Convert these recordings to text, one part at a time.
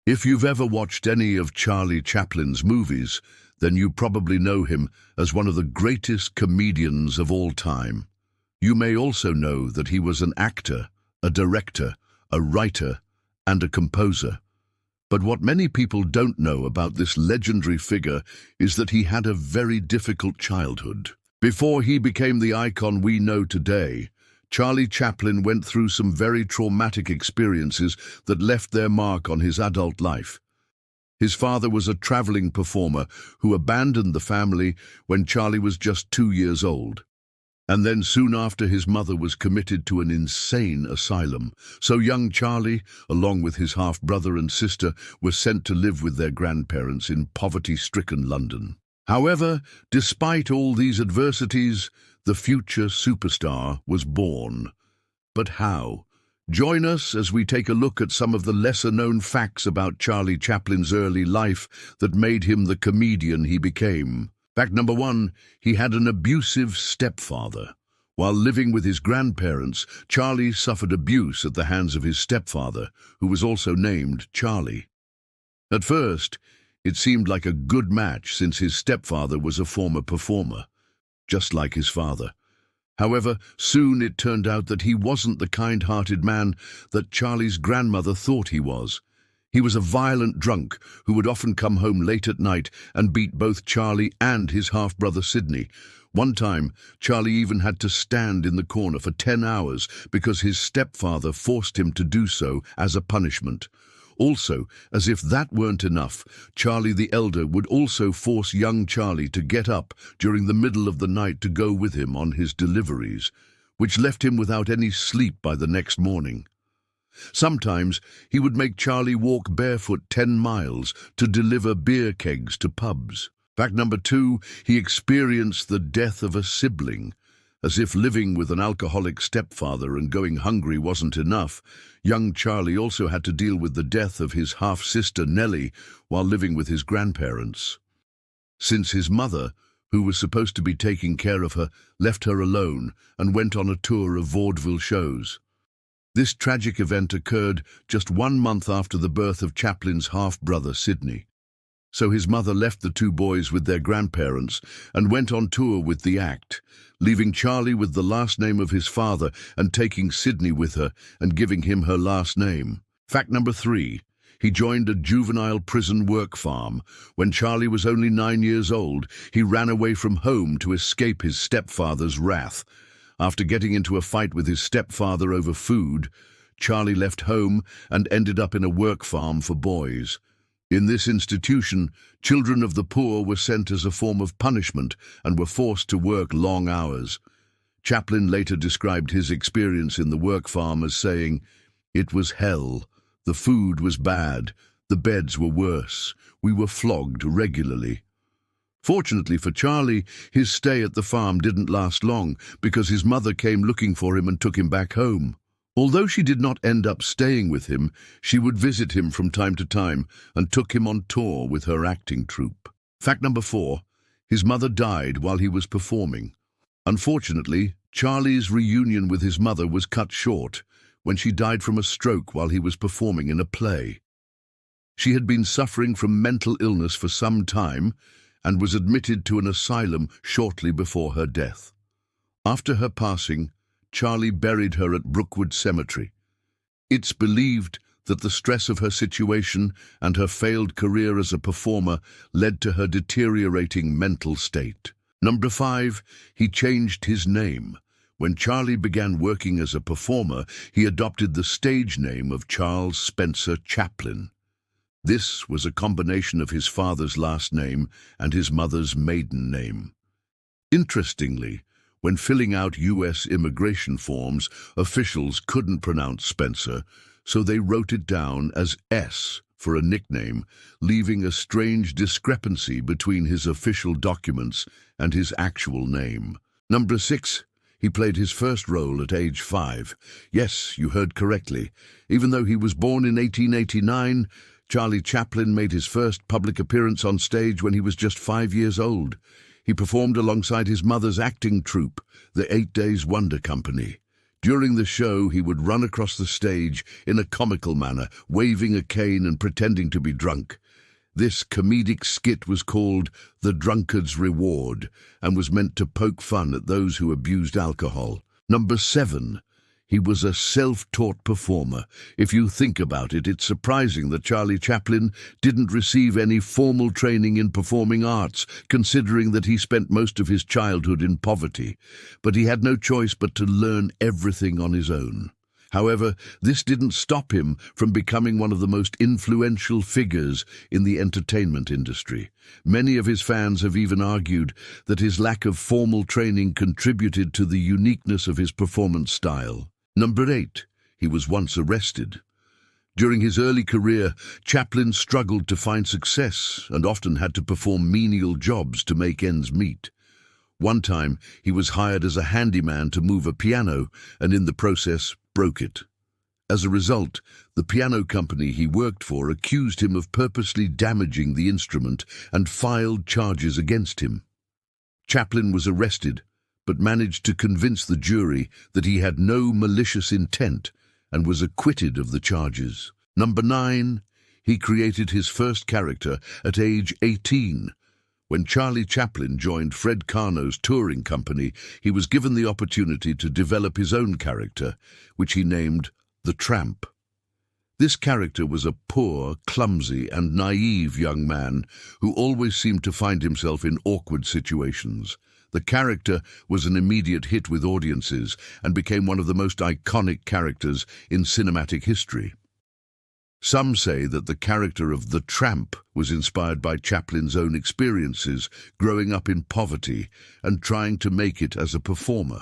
If you've ever watched any of Charlie Chaplin's movies, then you probably know him as one of the greatest comedians of all time. You may also know that he was an actor, a director, a writer, and a composer. But what many people don't know about this legendary figure is that he had a very difficult childhood. Before he became the icon we know today, Charlie Chaplin went through some very traumatic experiences that left their mark on his adult life. His father was a traveling performer who abandoned the family when Charlie was just 2 years old. And then soon after, his mother was committed to an insane asylum. So young Charlie, along with his half-brother and sister, were sent to live with their grandparents in poverty-stricken London. However, despite all these adversities, the future superstar was born. But how? Join us as we take a look at some of the lesser-known facts about Charlie Chaplin's early life that made him the comedian he became. Fact number 1, he had an abusive stepfather. While living with his grandparents, Charlie suffered abuse at the hands of his stepfather, who was also named Charlie. At first, it seemed like a good match since his stepfather was a former performer, just like his father. However, soon it turned out that he wasn't the kind-hearted man that Charlie's grandmother thought he was. He was a violent drunk who would often come home late at night and beat both Charlie and his half-brother Sidney. One time, Charlie even had to stand in the corner for 10 hours because his stepfather forced him to do so as a punishment. Also, as if that weren't enough, Charlie the elder would also force young Charlie to get up during the middle of the night to go with him on his deliveries, which left him without any sleep by the next morning. Sometimes he would make Charlie walk barefoot 10 miles to deliver beer kegs to pubs. Fact number 2, he experienced the death of a sibling. As if living with an alcoholic stepfather and going hungry wasn't enough, young Charlie also had to deal with the death of his half-sister Nellie while living with his grandparents. Since his mother, who was supposed to be taking care of her, left her alone and went on a tour of vaudeville shows. This tragic event occurred just 1 month after the birth of Chaplin's half-brother Sidney. So his mother left the 2 boys with their grandparents and went on tour with the act, leaving Charlie with the last name of his father and taking Sidney with her and giving him her last name. Fact number 3, he joined a juvenile prison work farm. When Charlie was only 9 years old, he ran away from home to escape his stepfather's wrath. After getting into a fight with his stepfather over food, Charlie left home and ended up in a work farm for boys. In this institution, children of the poor were sent as a form of punishment and were forced to work long hours. Chaplin later described his experience in the work farm as saying, "It was hell. The food was bad. The beds were worse. We were flogged regularly." Fortunately for Charlie, his stay at the farm didn't last long because his mother came looking for him and took him back home. Although she did not end up staying with him, she would visit him from time to time and took him on tour with her acting troupe. Fact number 4, his mother died while he was performing. Unfortunately, Charlie's reunion with his mother was cut short when she died from a stroke while he was performing in a play. She had been suffering from mental illness for some time and was admitted to an asylum shortly before her death. After her passing, Charlie buried her at Brookwood Cemetery. It's believed that the stress of her situation and her failed career as a performer led to her deteriorating mental state. Number 5, he changed his name. When Charlie began working as a performer, he adopted the stage name of Charles Spencer Chaplin. This was a combination of his father's last name and his mother's maiden name. Interestingly, when filling out U.S. immigration forms, officials couldn't pronounce Spencer, so they wrote it down as S for a nickname, leaving a strange discrepancy between his official documents and his actual name. Number 6, he played his first role at age 5. Yes, you heard correctly. Even though he was born in 1889, Charlie Chaplin made his first public appearance on stage when he was just 5 years old. He performed alongside his mother's acting troupe, the 8 Days Wonder Company. During the show, he would run across the stage in a comical manner, waving a cane and pretending to be drunk. This comedic skit was called The Drunkard's Reward and was meant to poke fun at those who abused alcohol. Number 7. He was a self-taught performer. If you think about it, it's surprising that Charlie Chaplin didn't receive any formal training in performing arts, considering that he spent most of his childhood in poverty. But he had no choice but to learn everything on his own. However, this didn't stop him from becoming one of the most influential figures in the entertainment industry. Many of his fans have even argued that his lack of formal training contributed to the uniqueness of his performance style. Number 8. He was once arrested. During his early career, Chaplin struggled to find success and often had to perform menial jobs to make ends meet. One time, he was hired as a handyman to move a piano and in the process broke it. As a result, the piano company he worked for accused him of purposely damaging the instrument and filed charges against him. Chaplin was arrested, but managed to convince the jury that he had no malicious intent and was acquitted of the charges. Number 9. He created his first character at age 18. When Charlie Chaplin joined Fred Karno's touring company, he was given the opportunity to develop his own character, which he named the Tramp. This character was a poor, clumsy, and naive young man who always seemed to find himself in awkward situations. The character was an immediate hit with audiences and became one of the most iconic characters in cinematic history. Some say that the character of the Tramp was inspired by Chaplin's own experiences growing up in poverty and trying to make it as a performer.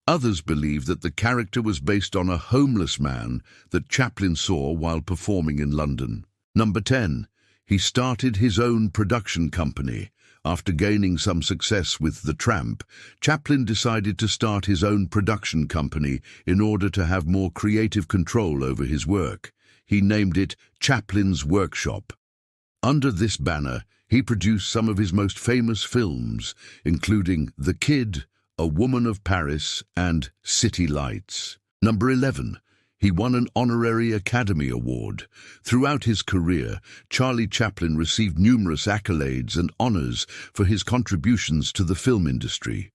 Others believe that the character was based on a homeless man that Chaplin saw while performing in London. Number 10. He started his own production company. After gaining some success with The Tramp, Chaplin decided to start his own production company in order to have more creative control over his work. He named it Chaplin's Workshop. Under this banner, he produced some of his most famous films, including The Kid, A Woman of Paris, and City Lights. Number 11. He won an honorary Academy Award. Throughout his career, Charlie Chaplin received numerous accolades and honors for his contributions to the film industry.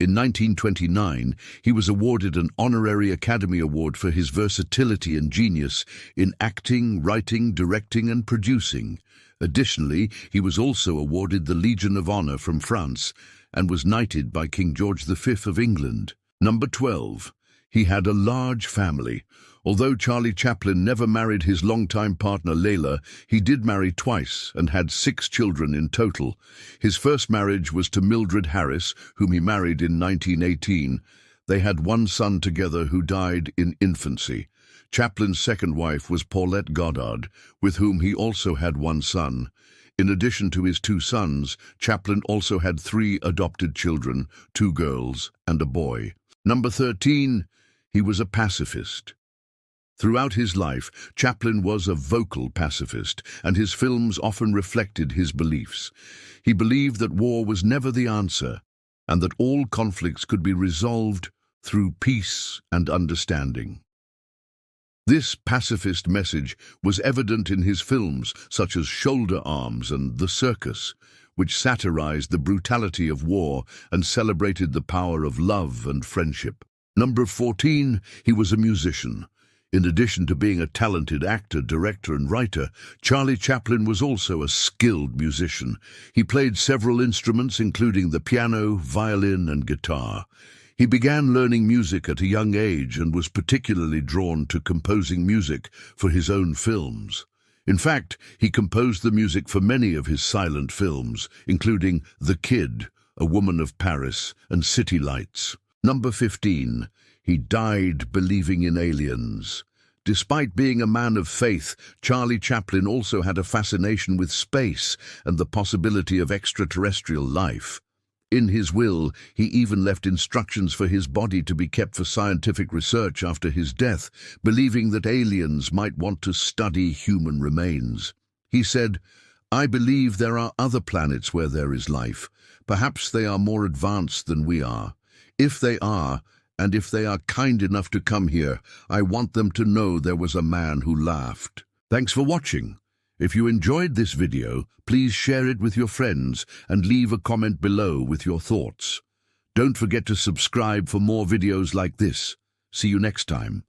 In 1929, he was awarded an honorary Academy Award for his versatility and genius in acting, writing, directing, and producing. Additionally, he was also awarded the Legion of Honor from France and was knighted by King George V of England. Number 12. He had a large family. Although Charlie Chaplin never married his longtime partner Layla, he did marry twice and had 6 children in total. His first marriage was to Mildred Harris, whom he married in 1918. They had one son together who died in infancy. Chaplin's second wife was Paulette Goddard, with whom he also had one son. In addition to his 2 sons, Chaplin also had 3 adopted children, 2 girls and a boy. Number 13. He was a pacifist. Throughout his life, Chaplin was a vocal pacifist, and his films often reflected his beliefs. He believed that war was never the answer, and that all conflicts could be resolved through peace and understanding. This pacifist message was evident in his films such as Shoulder Arms and The Circus, which satirized the brutality of war and celebrated the power of love and friendship. Number 14. He was a musician. In addition to being a talented actor, director, and writer, Charlie Chaplin was also a skilled musician. He played several instruments, including the piano, violin, and guitar. He began learning music at a young age and was particularly drawn to composing music for his own films. In fact, he composed the music for many of his silent films, including The Kid, A Woman of Paris, and City Lights. Number 15. He died believing in aliens. Despite being a man of faith, Charlie Chaplin also had a fascination with space and the possibility of extraterrestrial life. In his will, he even left instructions for his body to be kept for scientific research after his death, believing that aliens might want to study human remains. He said, "I believe there are other planets where there is life. Perhaps they are more advanced than we are. If they are, And if they are kind enough to come here, I want them to know there was a man who laughed. Thanks for watching. If you enjoyed this video, please share it with your friends and leave a comment below with your thoughts. Don't forget to subscribe for more videos like this. See you next time.